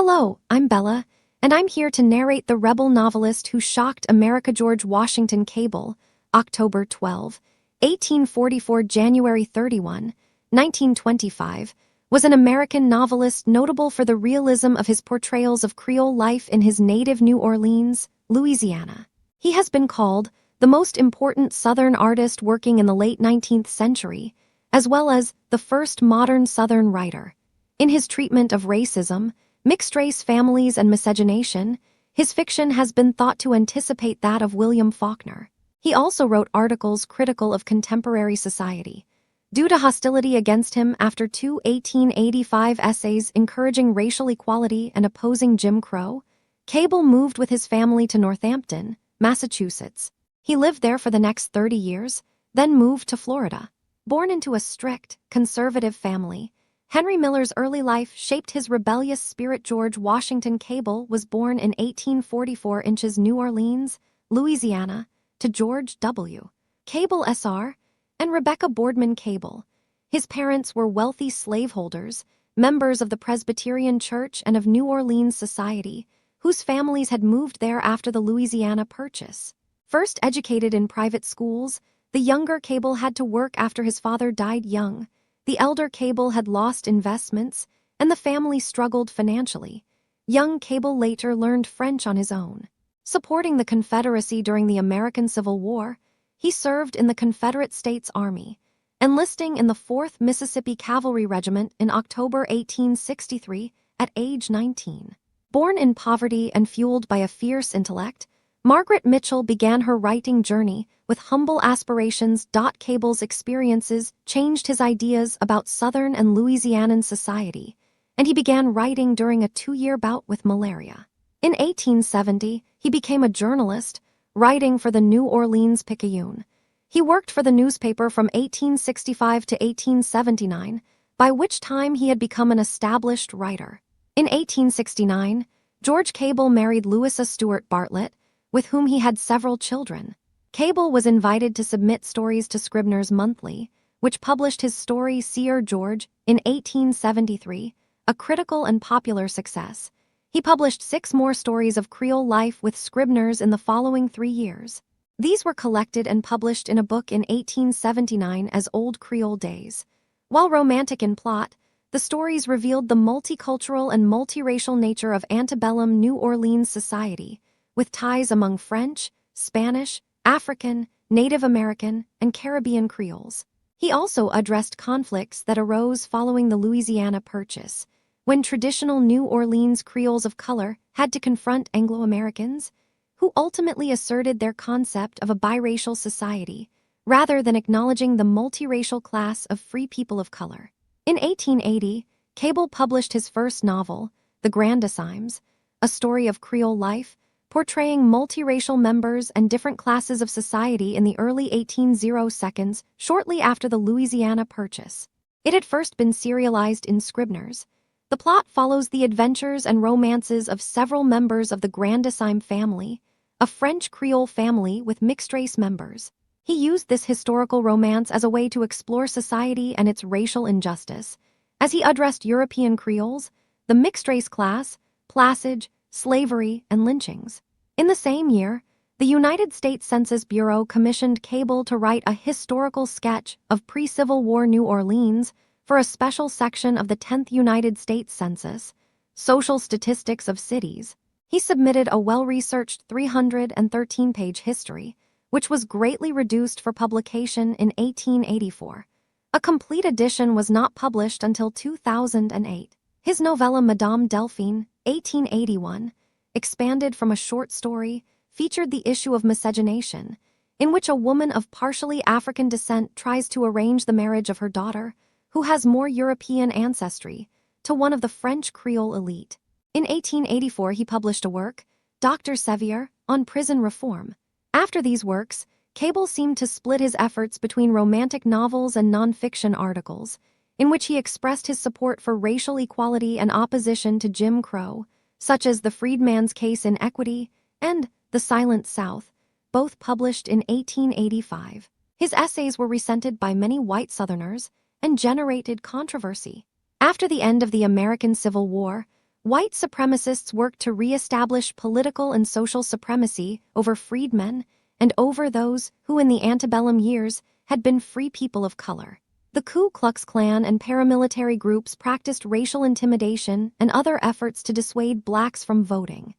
Hello, I'm Bella, and I'm here to narrate the rebel novelist who shocked America. George Washington Cable, October 12, 1844 January 31, 1925, was an American novelist notable for the realism of his portrayals of Creole life in his native New Orleans, Louisiana. He has been called the most important Southern artist working in the late 19th century, as well as the first modern Southern writer. In his treatment of racism, mixed-race families and miscegenation, his fiction has been thought to anticipate that of William Faulkner. He also wrote articles critical of contemporary society. Due to hostility against him after two 1885 essays encouraging racial equality and opposing Jim Crow, Cable moved with his family to Northampton, Massachusetts. He lived there for the next 30 years, then moved to Florida. Born into a strict, conservative family, Henry Miller's early life shaped his rebellious spirit. George Washington Cable was born in 1844 in New Orleans, Louisiana, to George W. Cable Sr. and Rebecca Boardman Cable. His parents were wealthy slaveholders, members of the Presbyterian Church and of New Orleans society, whose families had moved there after the Louisiana Purchase. First educated in private schools, the younger Cable had to work after his father died young. The elder Cable had lost investments, and the family struggled financially. Young Cable later learned French on his own. Supporting the Confederacy during the American Civil War, he served in the Confederate States Army, enlisting in the 4th Mississippi Cavalry Regiment in October 1863 at age 19. Born in poverty and fueled by a fierce intellect, Margaret Mitchell began her writing journey with humble aspirations. Cable's experiences changed his ideas about Southern and Louisianan society, and he began writing during a 2-year bout with malaria. In 1870, he became a journalist, writing for the New Orleans Picayune. He worked for the newspaper from 1865 to 1879, by which time he had become an established writer. In 1869, George Cable married Louisa Stewart Bartlett, with whom he had several children. Cable was invited to submit stories to Scribner's Monthly, which published his story Seer George in 1873, a critical and popular success. He published 6 more stories of Creole life with Scribner's in the following 3 years. These were collected and published in a book in 1879 as Old Creole Days. While romantic in plot, the stories revealed the multicultural and multiracial nature of antebellum New Orleans society, with ties among French, Spanish, African, Native American, and Caribbean Creoles. He also addressed conflicts that arose following the Louisiana Purchase, when traditional New Orleans Creoles of color had to confront Anglo-Americans, who ultimately asserted their concept of a biracial society, rather than acknowledging the multiracial class of free people of color. In 1880, Cable published his first novel, The Grandissimes, a story of Creole life, portraying multiracial members and different classes of society in the early 1800s, shortly after the Louisiana Purchase. It had first been serialized in Scribner's. The plot follows the adventures and romances of several members of the Grandissime family, a French Creole family with mixed-race members. He used this historical romance as a way to explore society and its racial injustice, as he addressed European Creoles, the mixed-race class, placage, slavery, and lynchings. In the same year, the United States Census Bureau commissioned Cable to write a historical sketch of pre-Civil War New Orleans for a special section of the 10th United States Census, Social Statistics of Cities. He submitted a well-researched 313-page history, which was greatly reduced for publication in 1884. A complete edition was not published until 2008. His novella Madame Delphine, 1881, expanded from a short story, featured the issue of miscegenation, in which a woman of partially African descent tries to arrange the marriage of her daughter, who has more European ancestry, to one of the French Creole elite. In 1884 he published a work, Dr. Sevier, on prison reform. After these works, Cable seemed to split his efforts between romantic novels and nonfiction articles, in which he expressed his support for racial equality and opposition to Jim Crow, such as The Freedman's Case in Equity and The Silent South, both published in 1885. His essays were resented by many white Southerners and generated controversy. After the end of the American Civil War, white supremacists worked to re-establish political and social supremacy over freedmen and over those who in the antebellum years had been free people of color. The Ku Klux Klan and paramilitary groups practiced racial intimidation and other efforts to dissuade blacks from voting.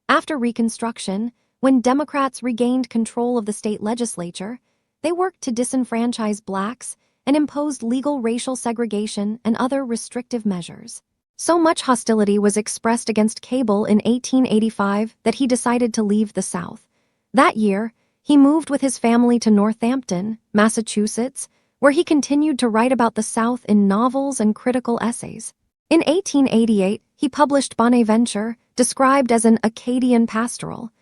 After Reconstruction, when Democrats regained control of the state legislature, they worked to disenfranchise blacks and imposed legal racial segregation and other restrictive measures. So much hostility was expressed against Cable in 1885 that he decided to leave the South. That year, he moved with his family to Northampton, Massachusetts, where he continued to write about the South in novels and critical essays. In 1888, he published Bonaventure, described as an Acadian pastoral.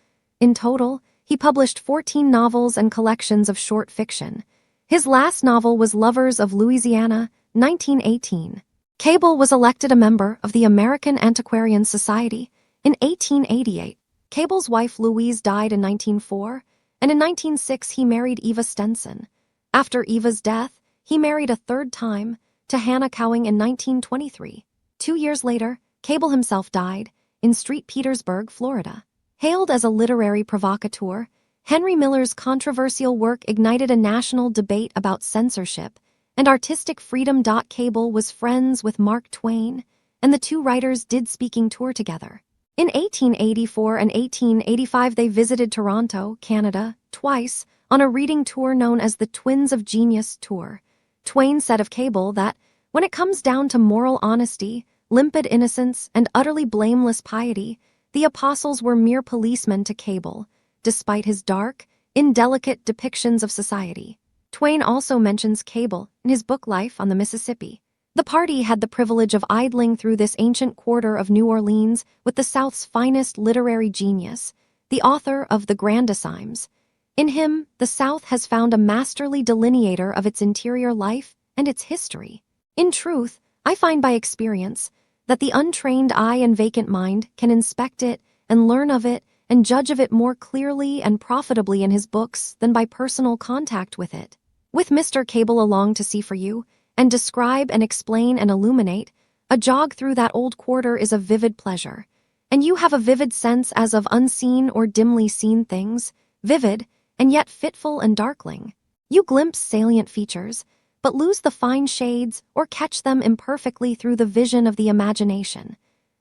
In total, he published 14 novels and collections of short fiction. His last novel was Lovers of Louisiana, 1918. Cable was elected a member of the American Antiquarian Society in 1888. Cable's wife Louise died in 1904, and in 1906 he married Eva Stenson. After Eva's death, he married a third time, to Hannah Cowing in 1923. 2 years later, Cable himself died, in St. Petersburg, Florida. Hailed as a literary provocateur, Henry Miller's controversial work ignited a national debate about censorship and artistic freedom. Cable was friends with Mark Twain, and the two writers did speaking tour together. In 1884 and 1885 they visited Toronto, Canada, twice, on a reading tour known as the Twins of Genius Tour. Twain said of Cable that, when it comes down to moral honesty, limpid innocence, and utterly blameless piety, the apostles were mere policemen to Cable, despite his dark, indelicate depictions of society. Twain also mentions Cable in his book Life on the Mississippi. The party had the privilege of idling through this ancient quarter of New Orleans with the South's finest literary genius, the author of The Grandissimes. In him, the South has found a masterly delineator of its interior life and its history. In truth, I find by experience that the untrained eye and vacant mind can inspect it and learn of it and judge of it more clearly and profitably in his books than by personal contact with it. With Mr. Cable along to see for you, and describe and explain and illuminate, a jog through that old quarter is a vivid pleasure, and you have a vivid sense as of unseen or dimly seen things, vivid, and yet fitful and darkling. You glimpse salient features, but lose the fine shades or catch them imperfectly through the vision of the imagination.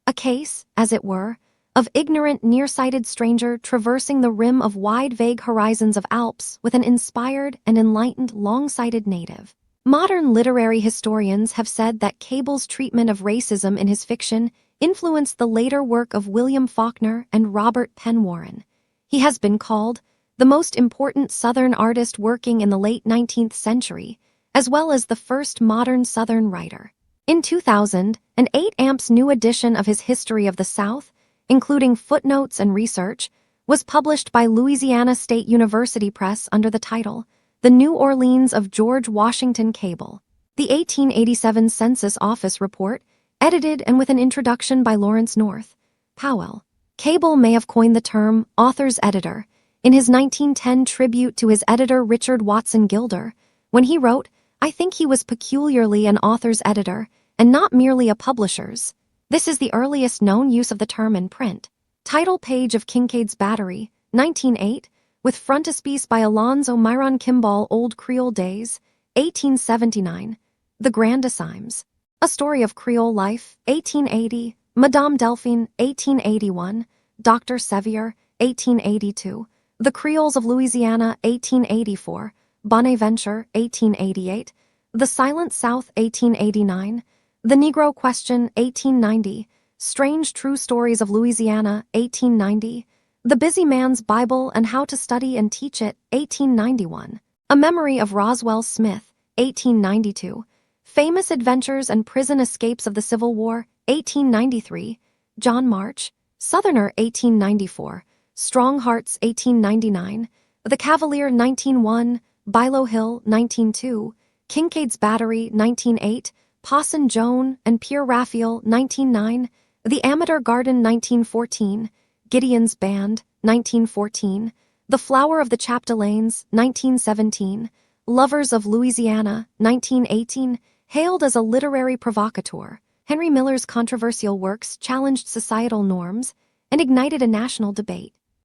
A case, as it were, of ignorant, nearsighted stranger traversing the rim of wide, vague horizons of Alps with an inspired and enlightened, long-sighted native. Modern literary historians have said that Cable's treatment of racism in his fiction influenced the later work of William Faulkner and Robert Penn Warren. He has been called the most important Southern artist working in the late 19th century, as well as the first modern Southern writer. In 2000, an 8-amps new edition of his History of the South, including footnotes and research, was published by Louisiana State University Press under the title, The New Orleans of George Washington Cable. The 1887 Census Office report, edited and with an introduction by Lawrence North Powell. Cable may have coined the term author's editor in his 1910 tribute to his editor Richard Watson Gilder, when he wrote, "I think he was peculiarly an author's editor, and not merely a publisher's." This is the earliest known use of the term in print. Title page of Kincaid's Battery, 1908, with frontispiece by Alonzo Myron Kimball, Old Creole Days, 1879. The Grandissimes. A Story of Creole Life, 1880. Madame Delphine, 1881. Dr. Sevier, 1882. The Creoles of Louisiana, 1884. Bonaventure, 1888. The Silent South, 1889. The Negro Question, 1890. Strange True Stories of Louisiana, 1890. The Busy Man's Bible and How to Study and Teach It, 1891. A Memory of Roswell Smith, 1892. Famous Adventures and Prison Escapes of the Civil War, 1893. John March, Southerner, 1894. Strong Hearts, 1899. The Cavalier, 1901. Bilo Hill, 1902. Kincaid's Battery, 1908. Pawson Joan and Pierre Raphael, 1909. The Amateur Garden, 1914. Gideon's Band, 1914. The Flower of the Chapdelaines, 1917. Lovers of Louisiana, 1918. Hailed as a literary provocateur, Henry Miller's controversial works challenged societal norms and ignited a national debate.